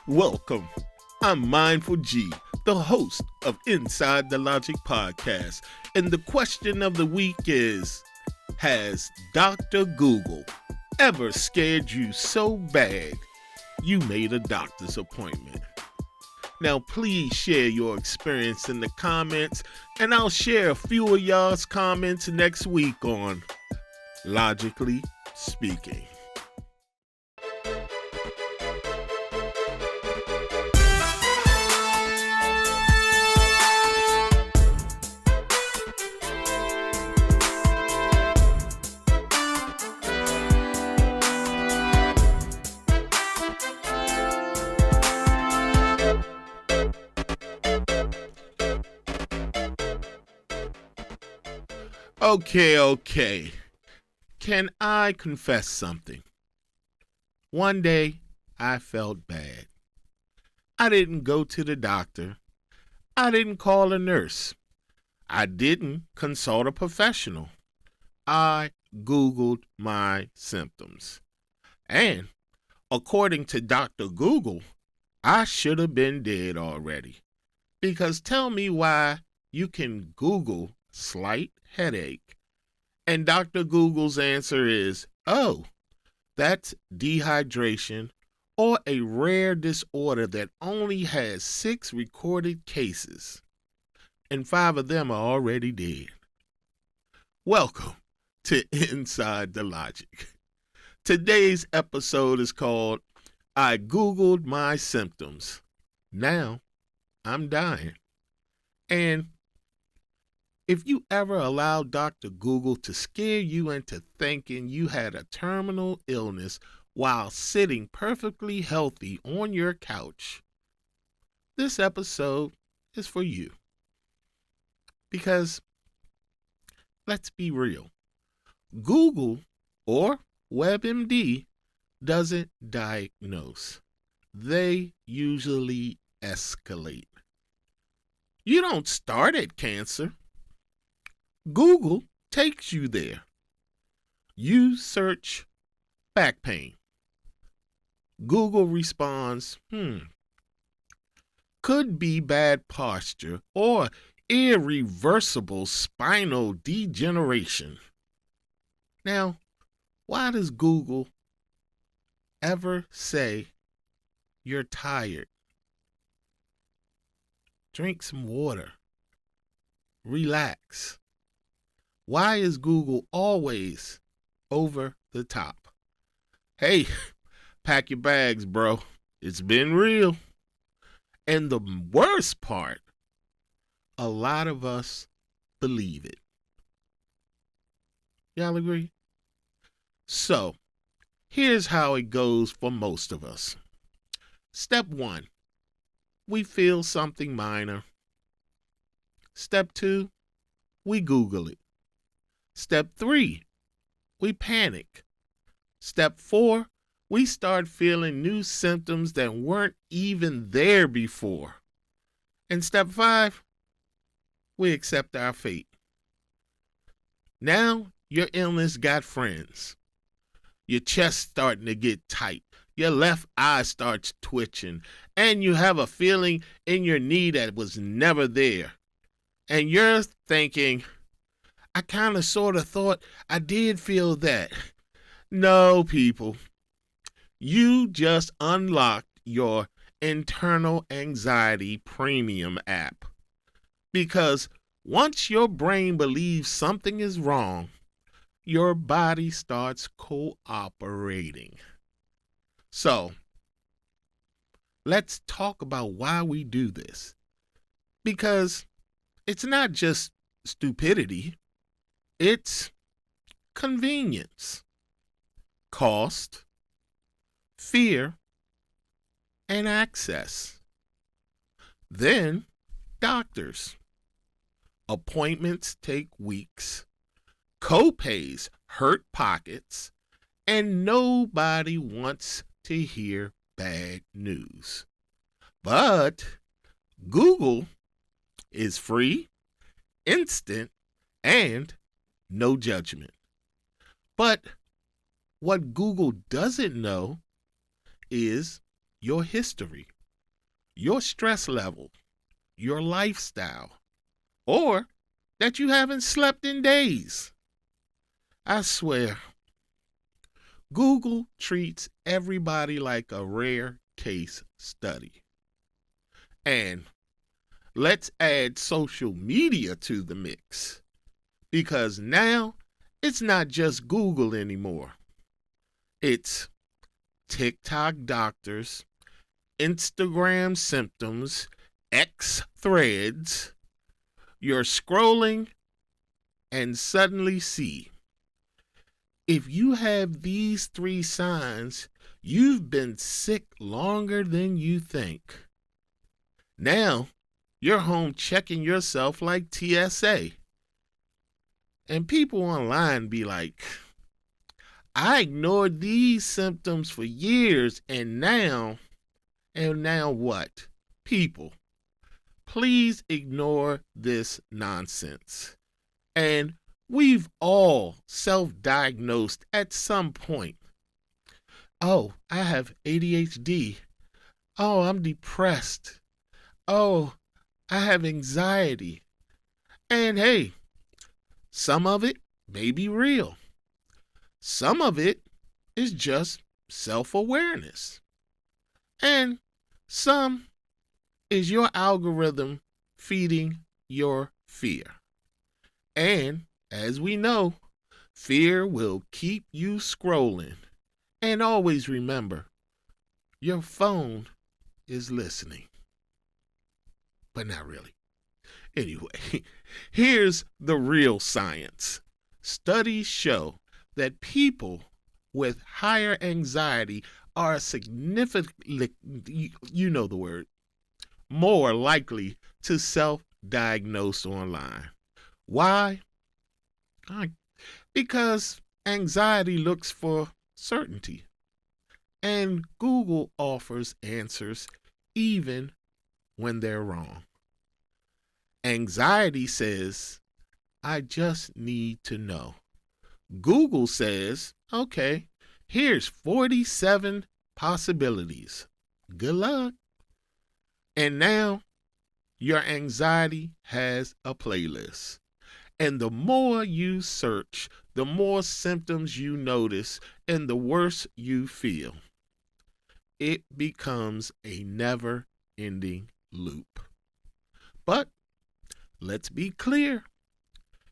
Welcome. I'm Mindful G, the host of Inside the Logic podcast. And the question of the week is, has Dr. Google ever scared you so bad you made a doctor's appointment? Now, please share your experience in the comments, and I'll share a few of y'all's comments next week on Logically Speaking. Okay. Can I confess something? One day, I felt bad. I didn't go to the doctor. I didn't call a nurse. I didn't consult a professional. I Googled my symptoms. And according to Dr. Google, I should have been dead already. Because tell me why you can Google slight headache, and Dr. Google's answer is, oh, that's dehydration or a rare disorder that only has 6 recorded cases, and 5 of them are already dead. Welcome to Inside the Logic. Today's episode is called, I Googled My Symptoms. Now I'm dying. And if you ever allowed Dr. Google to scare you into thinking you had a terminal illness while sitting perfectly healthy on your couch, this episode is for you. Because, let's be real, Google or WebMD doesn't diagnose. They usually escalate. You don't start at cancer. Google takes you there. You search back pain. Google responds, could be bad posture or irreversible spinal degeneration. Now, why does Google ever say you're tired? Drink some water. Relax. Why is Google always over the top? Hey, pack your bags, bro. It's been real. And the worst part, a lot of us believe it. Y'all agree? So, here's how it goes for most of us. Step 1, we feel something minor. Step 2, we Google it. Step 3, we panic. Step 4, we start feeling new symptoms that weren't even there before. And step 5, we accept our fate. Now your illness got friends. Your chest starting to get tight. Your left eye starts twitching. And you have a feeling in your knee that was never there. And you're thinking, I kind of sort of thought I did feel that. No, people. You just unlocked your internal anxiety premium app. Because once your brain believes something is wrong, your body starts cooperating. So, let's talk about why we do this. Because it's not just stupidity. It's convenience, cost, fear, and access. Then, doctors. Appointments take weeks. Co-pays hurt pockets. And nobody wants to hear bad news. But Google is free, instant, and no judgment. But what Google doesn't know is your history. your stress level, your lifestyle, or that you haven't slept in days. I swear, Google treats everybody like a rare case study. And let's add social media to the mix because now it's not just Google anymore. It's TikTok doctors, Instagram symptoms, X threads. You're scrolling and suddenly see. If you have these three signs, you've been sick longer than you think. Now, you're home checking yourself like TSA. And people online be like, I ignored these symptoms for years and now what? People, please ignore this nonsense. And we've all self-diagnosed at some point. Oh, I have ADHD. Oh, I'm depressed. Oh, I have anxiety. And hey, some of it may be real. Some of it is just self-awareness. And some is your algorithm feeding your fear. And as we know, fear will keep you scrolling. And always remember, your phone is listening. But not really. Anyway, here's the real science. Studies show that people with higher anxiety are significantly, you know the word, more likely to self-diagnose online. Why? Because anxiety looks for certainty. And Google offers answers even when they're wrong. Anxiety says, I just need to know. Google says, okay, here's 47 possibilities. Good luck. And now your anxiety has a playlist. And the more you search, the more symptoms you notice, and the worse you feel. It becomes a never-ending loop. But let's be clear.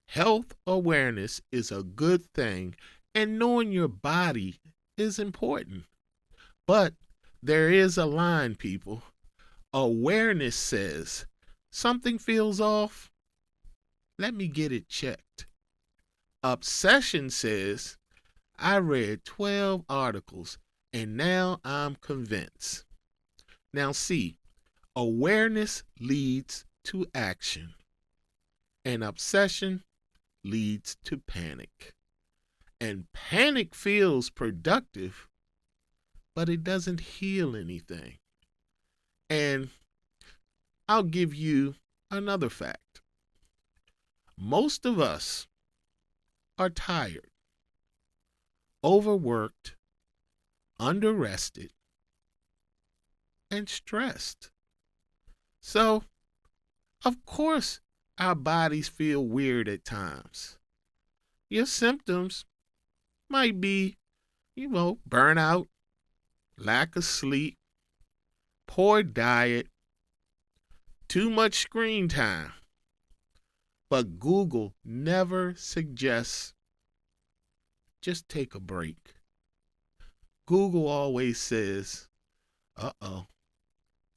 Health awareness is a good thing, and knowing your body is important. But there is a line, people. Awareness says, something feels off. Let me get it checked. Obsession says, I read 12 articles and now I'm convinced. Now see, awareness leads to action, and obsession leads to panic. And panic feels productive, but it doesn't heal anything. And I'll give you another fact. Most of us are tired, overworked, underrested, and stressed. So, of course, our bodies feel weird at times. Your symptoms might be, burnout, lack of sleep, poor diet, too much screen time. But Google never suggests just take a break. Google always says,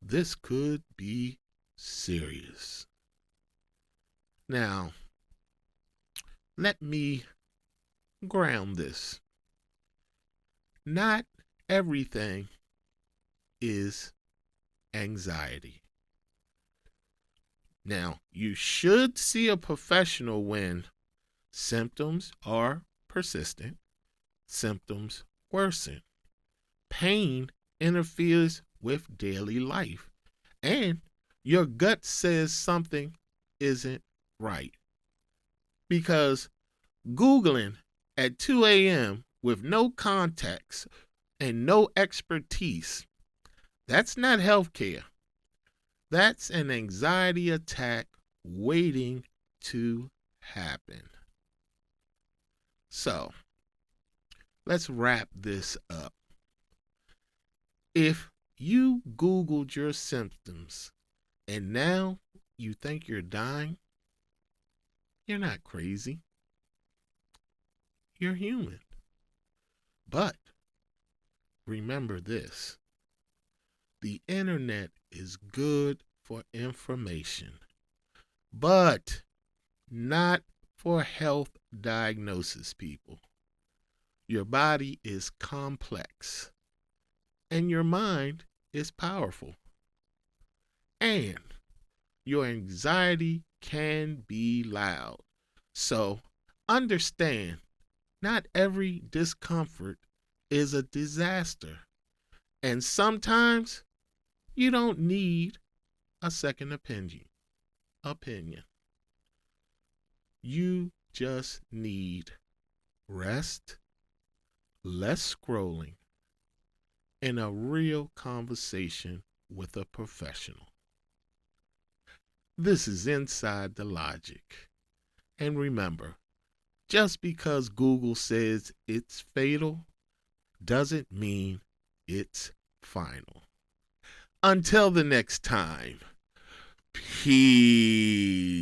this could be serious. Now, let me ground this. Not everything is anxiety. Now, you should see a professional when symptoms are persistent, symptoms worsen, pain interferes with daily life, and your gut says something isn't right. Because Googling at 2 a.m. with no context and no expertise, that's not healthcare. That's an anxiety attack waiting to happen. So, let's wrap this up. If you Googled your symptoms and now you think you're dying, you're not crazy. You're human. But remember this: the internet is good for information, but not for health diagnosis, people. Your body is complex, and your mind is powerful. And your anxiety can be loud. So understand, not every discomfort is a disaster. And sometimes you don't need a second opinion. You just need rest, less scrolling, and a real conversation with a professional. This is Inside the Logic. And remember, just because Google says it's fatal doesn't mean it's final. Until the next time, peace.